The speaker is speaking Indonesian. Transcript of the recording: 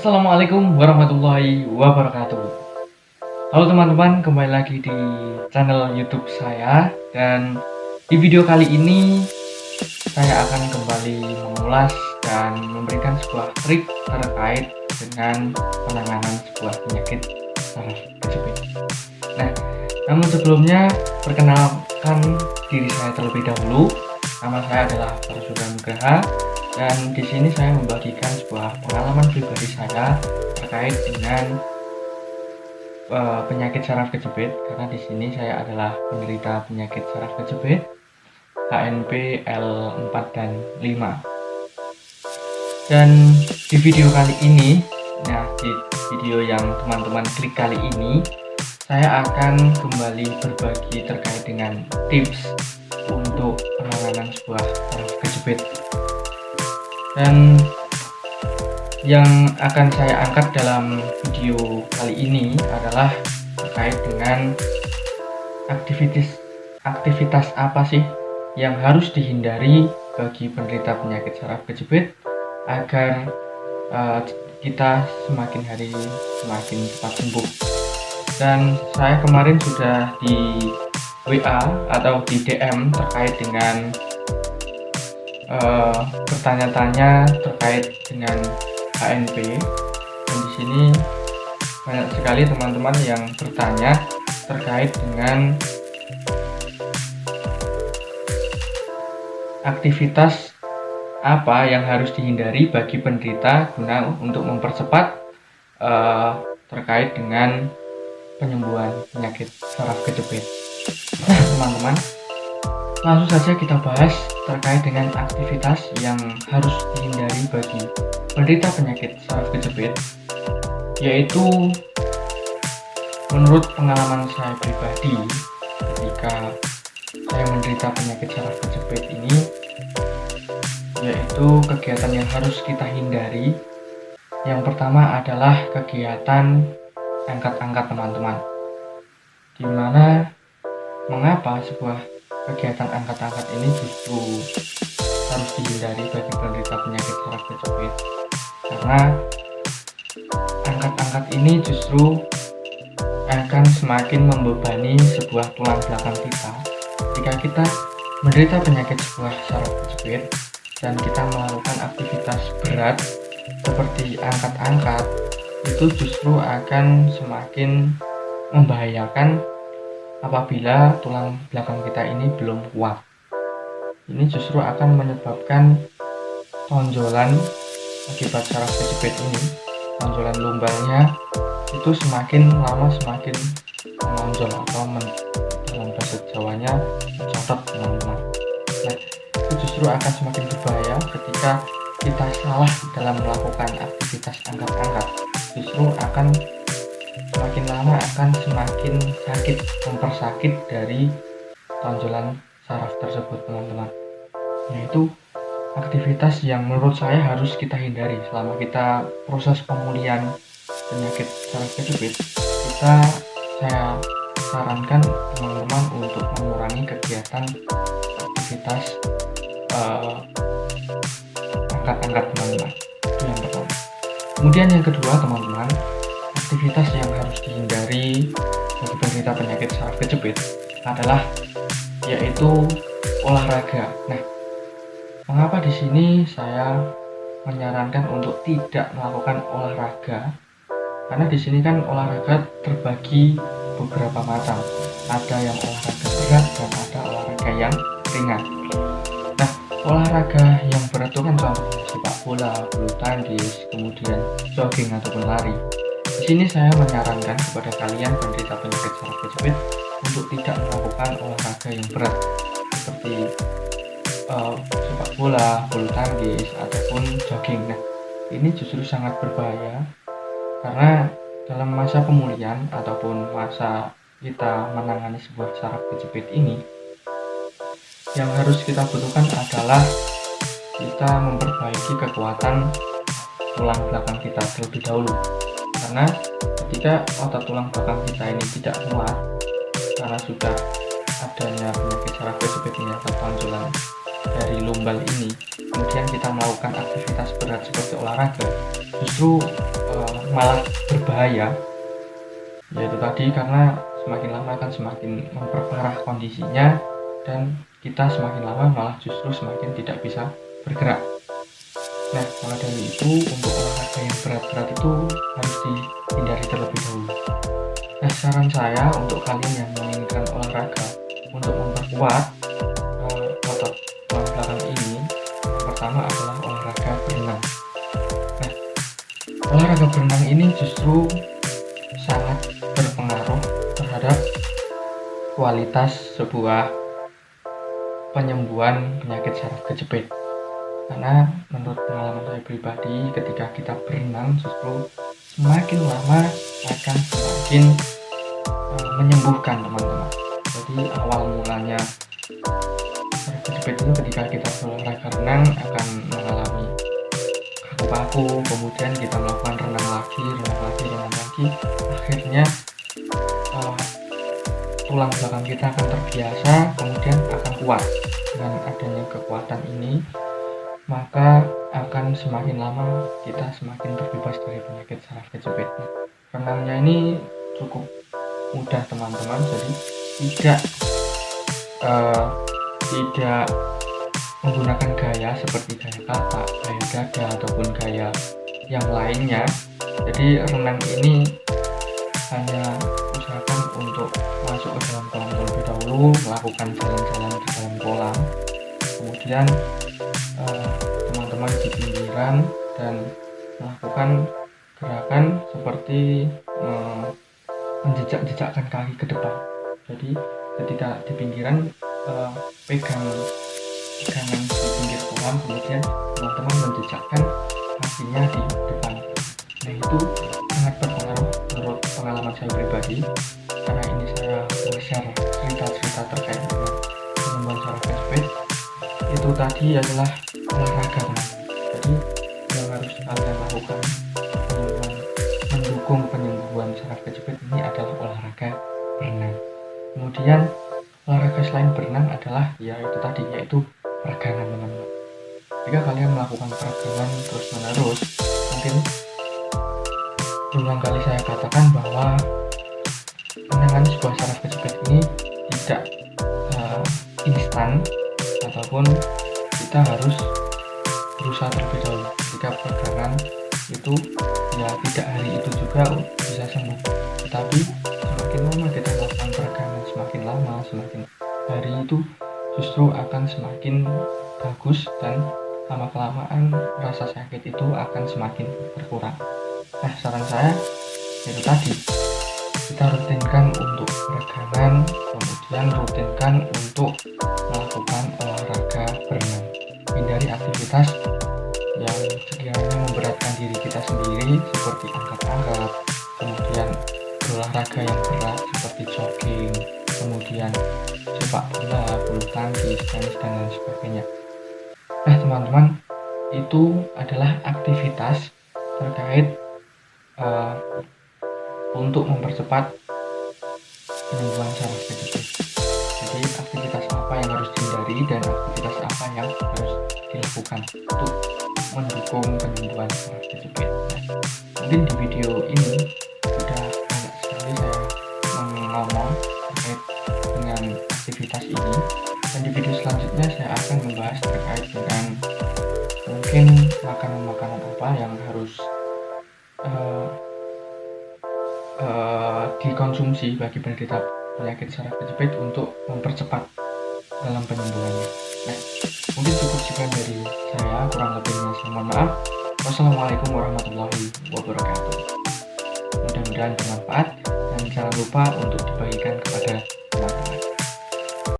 Assalamualaikum warahmatullahi wabarakatuh. Halo teman-teman, kembali lagi di channel YouTube saya. Dan di video kali ini saya akan kembali mengulas dan memberikan sebuah trik terkait dengan penanganan sebuah penyakit saraf kejepit. Nah, namun sebelumnya perkenalkan diri saya terlebih dahulu. Nama saya adalah Parasuda Nugraha. Dan di sini saya membagikan sebuah pengalaman pribadi saya terkait dengan penyakit saraf kejepit, karena di sini saya adalah penderita penyakit saraf kejepit HNP L4 dan 5. Dan di video kali ini, di video yang teman-teman klik kali ini, saya akan kembali berbagi terkait dengan tips untuk penanganan sebuah saraf kejepit. Dan yang akan saya angkat dalam video kali ini adalah terkait dengan aktivitas apa sih yang harus dihindari bagi penderita penyakit saraf kejepit agar kita semakin hari semakin cepat sembuh. Dan saya kemarin sudah di WA atau di DM terkait dengan bertanya-tanya terkait dengan HNP, dan di sini banyak sekali teman-teman yang bertanya terkait dengan aktivitas apa yang harus dihindari bagi penderita guna untuk mempercepat terkait dengan penyembuhan penyakit saraf kejepit. Nah teman-teman, langsung saja kita bahas terkait dengan aktivitas yang harus dihindari bagi penderita penyakit saraf kejepit, yaitu menurut pengalaman saya pribadi ketika saya menderita penyakit saraf kejepit ini, yaitu kegiatan yang harus kita hindari. Yang pertama adalah kegiatan angkat-angkat teman-teman, dimana mengapa sebuah kegiatan angkat-angkat ini justru harus dihindari bagi penderita penyakit saraf kejepit, karena angkat-angkat ini justru akan semakin membebani sebuah tulang belakang kita. Jika kita menderita penyakit sebuah saraf kejepit dan kita melakukan aktivitas berat seperti angkat-angkat, itu justru akan semakin membahayakan apabila tulang belakang kita ini belum kuat. Ini justru akan menyebabkan tonjolan akibat saraf kejepit ini, tonjolan lumbalnya itu semakin lama semakin menonjol atau dalam bahasa Jawanya mencotot teman-teman. Nah, itu justru akan semakin berbahaya ketika kita salah dalam melakukan aktivitas angkat-angkat. Justru akan semakin lama akan semakin sakit, mempersakit dari tonjolan saraf tersebut teman-teman. Yaitu aktivitas yang menurut saya harus kita hindari selama kita proses pemulihan penyakit saraf kejepit. Saya sarankan teman-teman untuk mengurangi kegiatan aktivitas angkat-angkat teman-teman. Itu yang pertama. Kemudian yang kedua teman-teman, aktivitas yang harus dihindari bagi penderita penyakit saraf kejepit adalah yaitu olahraga. Nah, mengapa di sini saya menyarankan untuk tidak melakukan olahraga? Karena di sini kan olahraga terbagi beberapa macam. Ada yang olahraga berat dan ada olahraga yang ringan. Nah, olahraga yang berat itu kan contohnya sepak bola, bulu tangkis, kemudian jogging ataupun lari. Di sini saya menyarankan kepada kalian penderita penyakit saraf kejepit untuk tidak melakukan olahraga yang berat seperti sepak bola, bulu tangkis ataupun jogging. Nah, ini justru sangat berbahaya karena dalam masa pemulihan ataupun masa kita menangani sebuah saraf kejepit ini, yang harus kita butuhkan adalah kita memperbaiki kekuatan tulang belakang kita terlebih dahulu. Karena ketika otot tulang belakang kita ini tidak kuat karena sudah adanya penyakit saraf kejepit ini atau tonjolan dari lumbal ini, kemudian kita melakukan aktivitas berat seperti olahraga, justru malah berbahaya, yaitu tadi karena semakin lama akan semakin memperparah kondisinya dan kita semakin lama malah justru semakin tidak bisa bergerak. Nah, maka dari itu untuk olahraga yang berat-berat itu harus dihindari terlebih dahulu. Nah, saran saya untuk kalian yang menginginkan olahraga untuk memperkuat otot tulang belakang ini, yang pertama adalah olahraga berenang. Nah, olahraga berenang ini justru sangat berpengaruh terhadap kualitas sebuah penyembuhan penyakit saraf kejepit. Karena menurut pengalaman saya pribadi, ketika kita berenang justru semakin lama akan semakin menyembuhkan teman-teman. Jadi awal mulanya saraf kejepit itu ketika kita berolahraga renang akan mengalami kaku-kaku, kemudian kita melakukan renang lagi, akhirnya tulang belakang kita akan terbiasa, kemudian akan kuat. Dengan adanya kekuatan ini, maka akan semakin lama kita semakin terbebas dari penyakit saraf kejepit. Renangnya ini cukup mudah teman-teman, jadi tidak menggunakan gaya seperti gaya katak, gaya dada ataupun gaya yang lainnya. Jadi renang ini hanya usahakan untuk masuk ke dalam kolam terlebih dahulu, melakukan jalan-jalan di dalam kolam, kemudian teman-teman di pinggiran dan melakukan gerakan seperti menjejak-jejakkan kaki ke depan. Jadi ketika di pinggiran pegangan di pinggir kolam, kemudian teman-teman menjejakkan kakinya di depan. Nah, itu sangat berpengaruh menurut pengalaman saya pribadi, karena ini saya share cerita-cerita terkait dengan penyembuhan saraf kejepit. Itu tadi adalah olahraga, jadi yang harus kalian lakukan mendukung penyembuhan saraf kejepit ini adalah olahraga berenang. Kemudian olahraga selain berenang adalah yaitu peregangan, teman-teman. Jika kalian melakukan peregangan terus menerus, mungkin berulang kali saya katakan bahwa penanganan sebuah saraf kejepit ini tidak instan, ataupun kita harus berusaha terlebih dahulu. Jika peregangan itu tidak hari itu juga bisa sembuh, tetapi semakin lama kita melakukan peregangan, semakin lama, semakin hari itu justru akan semakin bagus, dan lama-kelamaan rasa sakit itu akan semakin berkurang. Nah, saran saya itu tadi, kita rutinkan untuk peregangan, kemudian rutinkan untuk melakukan olahraga berenang. Hindari aktivitas yang sekiranya memberatkan diri kita sendiri seperti angkat-angkat, kemudian berolahraga yang berat seperti jogging, kemudian sepak bola, bulu tangkis, tenis, dan lain sebagainya. Nah, teman-teman, itu adalah aktivitas terkait untuk mempercepat penyembuhan saraf kejepit. Jadi aktivitas apa yang harus dihindari dan aktivitas apa yang harus dilakukan untuk mendukung penyembuhan saraf kejepit. Mungkin di video ini sudah banyak sekali saya ngomong terkait dengan aktivitas ini, dan di video selanjutnya saya akan membahas terkait dengan mungkin makanan-makanan apa yang harus dikonsumsi bagi penderita penyakit saraf kejepit untuk mempercepat dalam penyembuhannya. Nah, mungkin cukup sekian dari saya, kurang lebihnya saya mohon maaf. Wassalamualaikum warahmatullahi wabarakatuh. Mudah-mudahan bermanfaat, dan jangan lupa untuk dibagikan kepada